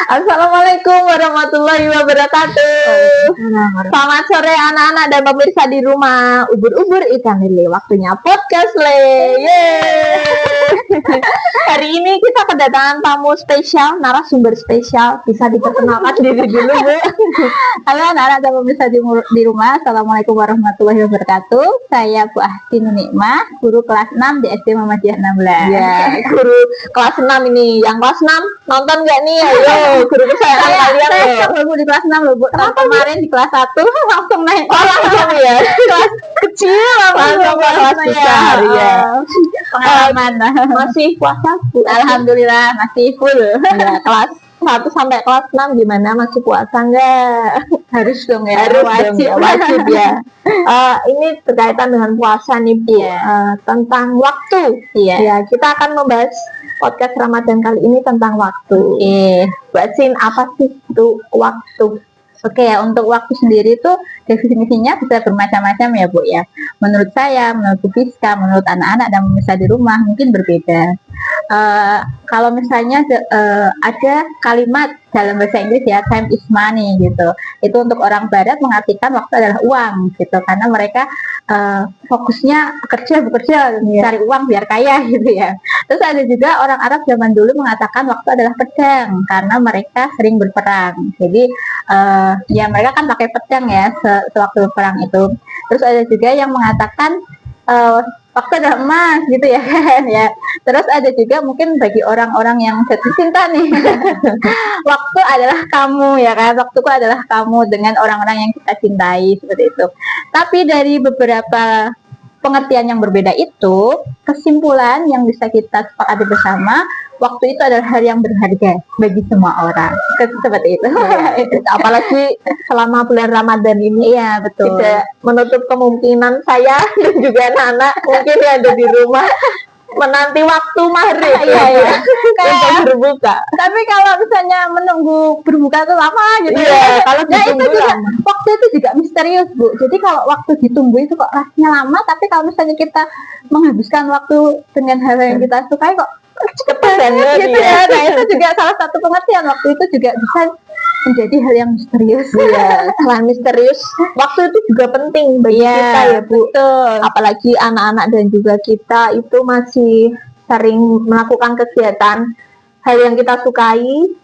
Assalamualaikum warahmatullahi wabarakatuh. Selamat sore anak-anak dan pemirsa di rumah. Ubur-ubur ikan lele, waktunya podcast le. Hari ini kita kedatangan tamu spesial, narasumber spesial. Bisa diperkenalkan diri dulu, Bu. Halo anak-anak dan pemirsa di rumah. Assalamualaikum warahmatullahi wabarakatuh. Saya Bu Ahsin Nikmah, guru kelas 6 di SD Muhammadiyah 16. Ya, guru kelas 6 ini. Yang kelas 6 nonton nggak nih? Ayo, guru kesayangan kalian saya loh di kelas 6 loh, Bu. Kemarin di kelas 1 langsung naik. Langsung ya. Kelas kecil langsung kelas besar ya. Pengalaman. Masih puasa, Bu? Alhamdulillah masih full. Ya, kelas 1 sampai kelas 6 gimana? Masih puasa nggak? Harus dong ya. Harus wajib, dong, wajib ya. Ini berkaitan dengan puasa nih, Bu. Tentang waktu. Iya. Ya, kita akan membahas podcast Ramadan kali ini tentang waktu. Mbak Sin, apa sih itu waktu? Oke ya, untuk waktu sendiri itu definisinya bisa bermacam-macam ya Bu ya. Menurut saya, menurut Bu Fiska, menurut anak-anak dan pemirsa di rumah mungkin berbeda. Kalau misalnya ada kalimat dalam bahasa Inggris ya, time is money gitu. Itu untuk orang Barat mengartikan waktu adalah uang gitu, karena mereka fokusnya bekerja cari uang biar kaya gitu ya. Terus ada juga orang Arab zaman dulu mengatakan waktu adalah pedang karena mereka sering berperang. Jadi ya mereka kan pakai pedang ya sewaktu perang itu. Terus ada juga yang mengatakan waktu adalah emas gitu ya kan ya. Terus ada juga mungkin bagi orang-orang yang jatuh cinta nih waktu adalah kamu ya kan, waktuku adalah kamu dengan orang-orang yang kita cintai seperti itu. Tapi dari beberapa pengertian yang berbeda itu, kesimpulan yang bisa kita sepakati bersama, waktu itu adalah hal yang berharga bagi semua orang. Seperti itu. Ya, apalagi selama bulan Ramadan ini. Iya, betul. Tidak menutup kemungkinan saya dan juga anak-anak mungkin yang ada di rumah menanti waktu maghrib. Iya. Kayak berbuka. Tapi kalau misalnya menunggu berbuka itu lama gitu. Iya, kalau itu juga waktu itu juga misterius, Bu. Jadi kalau waktu ditunggu itu kok rasanya lama, tapi kalau misalnya kita menghabiskan waktu dengan hal yang kita sukai kok cepat gitu ya. Nah, itu juga salah satu pengertian waktu itu juga bisa menjadi hal yang misterius. Ya, selain misterius, waktu itu juga penting bagi kita ya, Bu. Betul. Apalagi anak-anak dan juga kita itu masih sering melakukan kegiatan hal yang kita sukai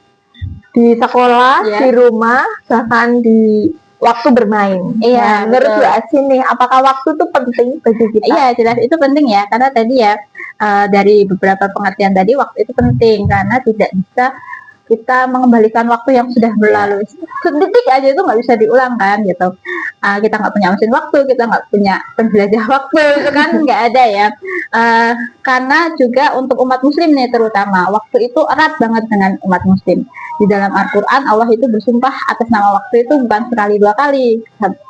di sekolah, di rumah, bahkan di waktu bermain. Iya, menurut Bu Asin nih, apakah waktu itu penting bagi kita? Iya, jelas itu penting ya, karena tadi ya dari beberapa pengertian tadi waktu itu penting karena tidak bisa kita mengembalikan waktu yang sudah berlalu. Sedetik aja itu nggak bisa diulang kan gitu. Kita nggak punya mesin waktu, kita nggak punya penjelajah waktu, itu kan nggak ada ya. Karena juga untuk umat muslim nih terutama, waktu itu erat banget dengan umat muslim. Di dalam Al-Quran Allah itu bersumpah atas nama waktu itu bukan sekali dua kali,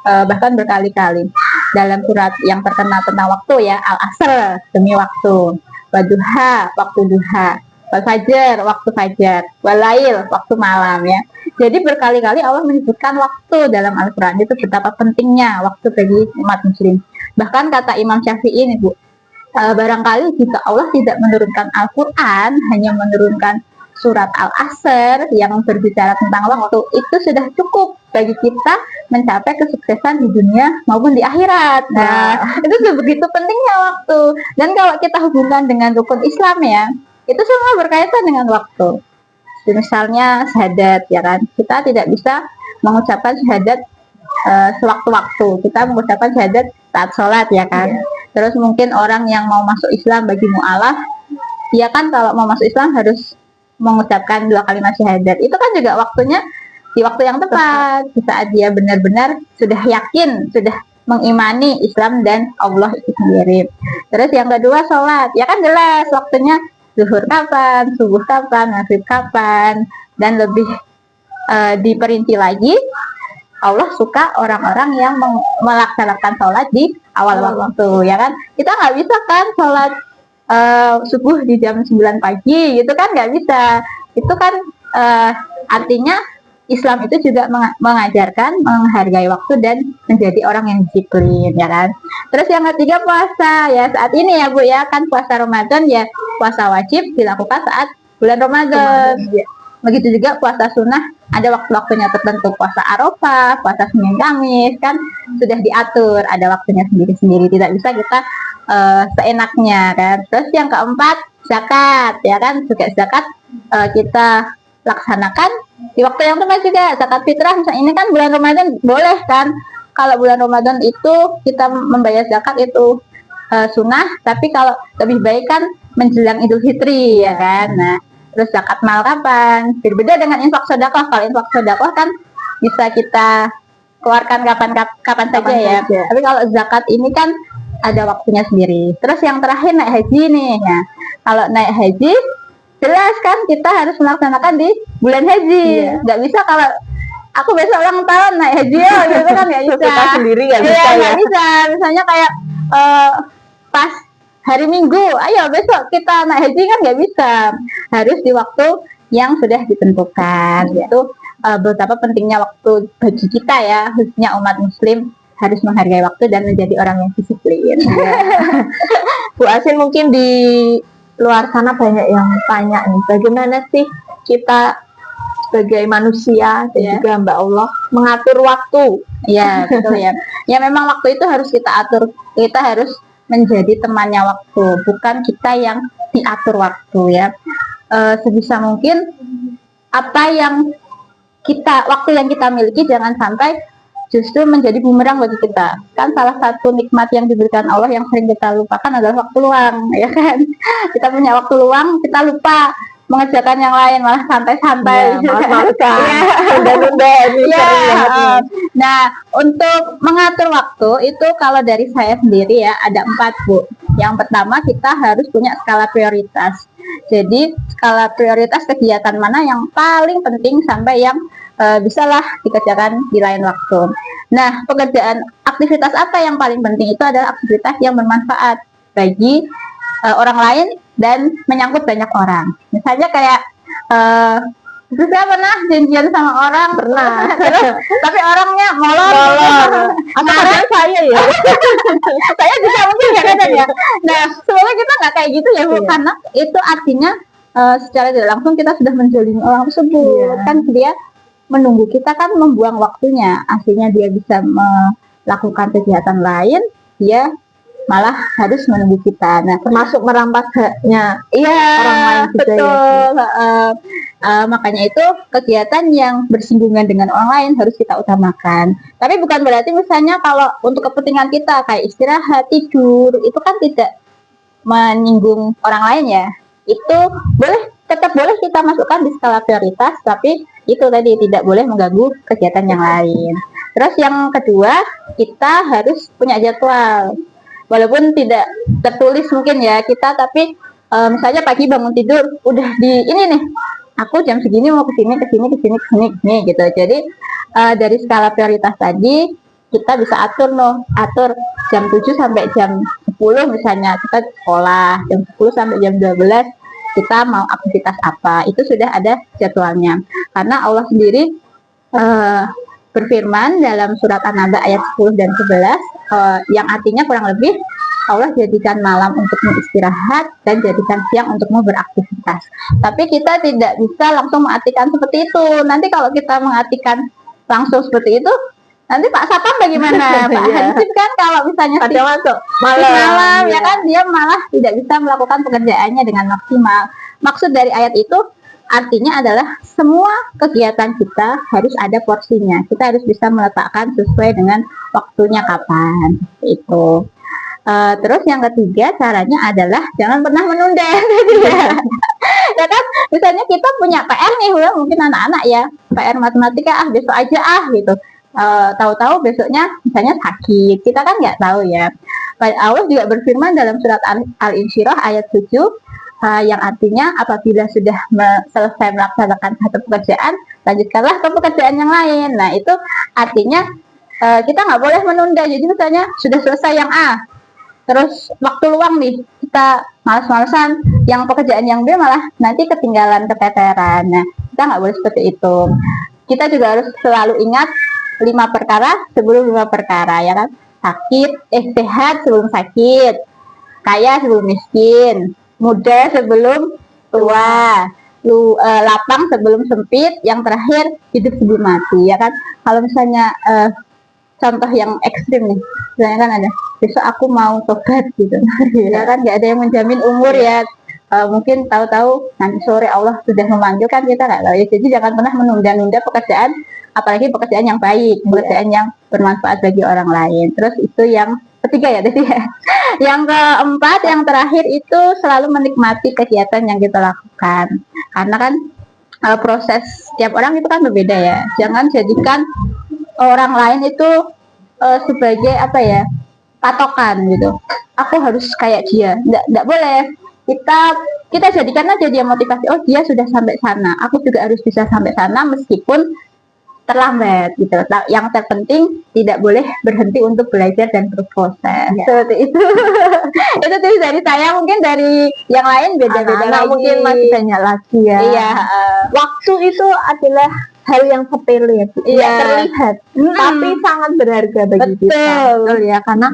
bahkan berkali-kali. Dalam surat yang terkenal tentang waktu ya, Al-Asr demi waktu, Waduha waktu duha, Fajar waktu fajar, Walail waktu malam ya. Jadi berkali-kali Allah menyebutkan waktu dalam Al-Quran. Itu betapa pentingnya waktu bagi umat muslim. Bahkan kata Imam Syafi'i ini Bu, barangkali jika Allah tidak menurunkan Al-Quran, hanya menurunkan surat Al-Asr yang berbicara tentang waktu, itu sudah cukup bagi kita mencapai kesuksesan di dunia maupun di akhirat. Nah, itu begitu pentingnya waktu. Dan kalau kita hubungkan dengan rukun Islam ya, itu semua berkaitan dengan waktu. Misalnya syahadat ya kan, kita tidak bisa mengucapkan syahadat sewaktu-waktu. Kita mengucapkan syahadat saat sholat ya kan. Terus mungkin orang yang mau masuk Islam bagi mu'alaf, dia kan kalau mau masuk Islam harus mengucapkan 2 kalimat syahadat. Itu kan juga waktunya di waktu yang tepat, di saat dia benar-benar sudah yakin, sudah mengimani Islam dan Allah itu sendiri. Terus yang kedua sholat, ya kan jelas waktunya zuhur kapan, subuh kapan, maghrib kapan, dan lebih diperinci lagi, Allah suka orang-orang yang melaksanakan sholat di awal waktu, ya kan? Kita nggak bisa kan sholat subuh di jam 9 pagi, gitu kan nggak bisa. Itu kan artinya Islam itu juga mengajarkan menghargai waktu dan menjadi orang yang disiplin, ya kan. Terus yang ketiga puasa, ya saat ini ya Bu ya, kan puasa Ramadan ya, puasa wajib dilakukan saat bulan Ramadan. Begitu juga puasa sunnah ada waktu-waktunya tertentu, puasa Arafah, puasa Senin Kamis kan sudah diatur, ada waktunya sendiri-sendiri, tidak bisa kita seenaknya kan. Terus yang keempat zakat ya kan, juga zakat kita laksanakan di waktu yang tepat juga. Zakat fitrah misalnya ini kan bulan Ramadan boleh kan, kalau bulan Ramadan itu kita membayar zakat itu sunnah, tapi kalau lebih baik kan menjelang Idul Fitri ya kan. Nah terus zakat mal kapan? Berbeda dengan infak sedekah. Kalau infak sedekah kan bisa kita keluarkan kapan saja ya. Tapi kalau zakat ini kan ada waktunya sendiri. Terus yang terakhir naik haji nih ya. Kalau naik haji jelas kan kita harus melaksanakan di bulan haji. Nggak bisa kalau aku besok ulang tahun naik haji ya, gitu kan nggak bisa. Kita sendiri nggak bisa ya. Nggak bisa. Misalnya kayak pas hari Minggu, ayo besok kita naik haji kan nggak bisa, harus di waktu yang sudah ditentukan. Itu betapa pentingnya waktu bagi kita ya, khususnya umat Muslim harus menghargai waktu dan menjadi orang yang disiplin. Bu Asin, mungkin di luar sana banyak yang tanya nih, bagaimana sih kita sebagai manusia dan juga hamba Allah mengatur waktu? Ya betul ya. Ya memang waktu itu harus kita atur, kita harus menjadi temannya waktu, bukan kita yang diatur waktu ya. Sebisa mungkin apa yang waktu yang kita miliki jangan sampai justru menjadi bumerang bagi kita. Kan salah satu nikmat yang diberikan Allah yang sering kita lupakan adalah waktu luang ya kan. Kita punya waktu luang, kita lupa mengerjakan yang lain, malah santai-santai, tunda-tunda. Nah, untuk mengatur waktu itu kalau dari saya sendiri ya ada 4 Bu. Yang pertama kita harus punya skala prioritas. Jadi skala prioritas kegiatan mana yang paling penting sampai yang bisalah dikerjakan di lain waktu. Nah, aktivitas apa yang paling penting itu adalah aktivitas yang bermanfaat bagi orang lain dan menyangkut banyak orang. Misalnya kayak saya pernah janjian sama orang, tapi orangnya molor. Atau saya ya, saya juga mungkin nggak kadang ya. Nah sebenarnya kita nggak kayak gitu ya Bu, karena itu artinya secara tidak langsung kita sudah menjalin orang tersebut. Kan dia menunggu kita kan membuang waktunya, aslinya dia bisa melakukan kegiatan lain, dia malah harus menunggu kita. Nah, termasuk merampas haknya orang lain juga. Betul. Makanya itu kegiatan yang bersinggungan dengan orang lain harus kita utamakan. Tapi bukan berarti misalnya kalau untuk kepentingan kita kayak istirahat, tidur, itu kan tidak menyinggung orang lain ya. Itu tetap boleh kita masukkan di skala prioritas, tapi itu tadi tidak boleh mengganggu kegiatan yang lain. Terus yang kedua, kita harus punya jadwal. Walaupun tidak tertulis mungkin ya kita, tapi misalnya pagi bangun tidur udah di ini nih, aku jam segini mau kesini gitu. Jadi dari skala prioritas tadi kita bisa atur jam 7 sampai jam 10 misalnya kita sekolah, jam 10 sampai jam 12 kita mau aktivitas apa, itu sudah ada jadwalnya. Karena Allah sendiri berfirman dalam surat An-Naba ayat 10 dan 11 yang artinya kurang lebih Allah jadikan malam untuk beristirahat dan jadikan siang untuk mau beraktivitas. Tapi kita tidak bisa langsung mengartikan seperti itu. Nanti kalau kita mengartikan langsung seperti itu, nanti Pak Satpam bagaimana? Pak Hansip kan kalau misalnya masuk malam ya kan, dia malah tidak bisa melakukan pekerjaannya dengan maksimal. Maksud dari ayat itu artinya adalah semua kegiatan kita harus ada porsinya. Kita harus bisa meletakkan sesuai dengan waktunya kapan. Itu. Terus yang ketiga caranya adalah jangan pernah menunda. Ya kan, misalnya kita punya PR nih, mungkin anak-anak ya, PR matematika besok aja gitu. Tahu-tahu besoknya misalnya sakit, kita kan nggak tahu ya. Allah juga berfirman dalam surat Al-Insyirah ayat 7 yang artinya apabila sudah selesai melaksanakan satu pekerjaan, lanjutkanlah ke pekerjaan yang lain. Nah itu artinya kita nggak boleh menunda. Jadi misalnya sudah selesai yang A, terus waktu luang nih kita malas-malasan, yang pekerjaan yang B malah nanti ketinggalan, keteteran. Nah kita nggak boleh seperti itu. Kita juga harus selalu ingat 5 perkara sebelum 5 perkara ya kan. Sehat sebelum sakit, kaya sebelum miskin, muda sebelum tua, lapang sebelum sempit, yang terakhir hidup sebelum mati, ya kan? Kalau misalnya contoh yang ekstrim nih, misalnya kan ada besok aku mau tobat gitu, ya kan? Nggak ada yang menjamin umur ya. Mungkin tahu-tahu nanti sore Allah sudah memanggil, kan kita nggak tahu ya. Jadi jangan pernah menunda-nunda pekerjaan, apalagi pekerjaan yang baik, pekerjaan yang bermanfaat bagi orang lain. Terus itu yang ketiga ya tadi ya. Yang keempat, yang terakhir itu selalu menikmati kegiatan yang kita lakukan, karena kan proses setiap orang itu kan berbeda ya. Jangan jadikan orang lain itu sebagai apa ya, patokan gitu. Aku harus kayak dia, nggak boleh. Kita jadikan aja dia motivasi. Oh, dia sudah sampai sana, aku juga harus bisa sampai sana meskipun terlambat gitu. Yang terpenting tidak boleh berhenti untuk belajar dan berproses. Ya. Seperti itu. Itu tips dari saya, mungkin dari yang lain beda-beda lagi. Mungkin masih banyak lagi ya. Iya. Waktu itu adalah hal yang sepele ya, tidak terlihat, tapi sangat berharga bagi kita. Betul ya, karena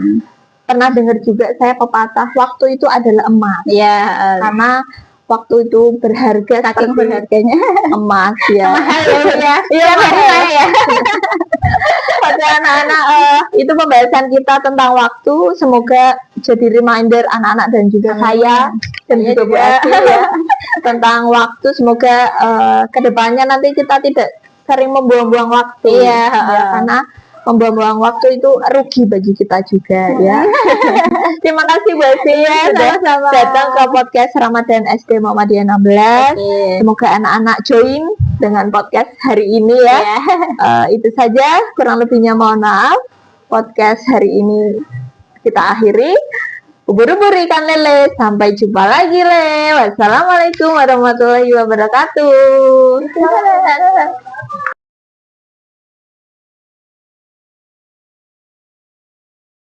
pernah dengar juga saya pepatah, waktu itu adalah emas. Iya. Karena waktu itu berharga, saking berharganya emas ya. Mahal ya. Iya, mahal ya. Pada anak-anak, itu pembahasan kita tentang waktu. Semoga jadi reminder anak-anak dan juga saya dan juga Bu Asti ya, tentang waktu. Semoga kedepannya nanti kita tidak sering membuang-buang waktu. Iya, ya, karena membuang-buang waktu itu rugi bagi kita juga ya. Terima kasih Bu Esti ya, sama-sama datang ke podcast Ramadan SD Muhammadiyah 16. Semoga anak-anak join dengan podcast hari ini ya. Itu saja, kurang lebihnya mohon maaf. Podcast hari ini kita akhiri. Ubur-ubur ikan lele, sampai jumpa lagi Le. Wassalamualaikum warahmatullahi wabarakatuh.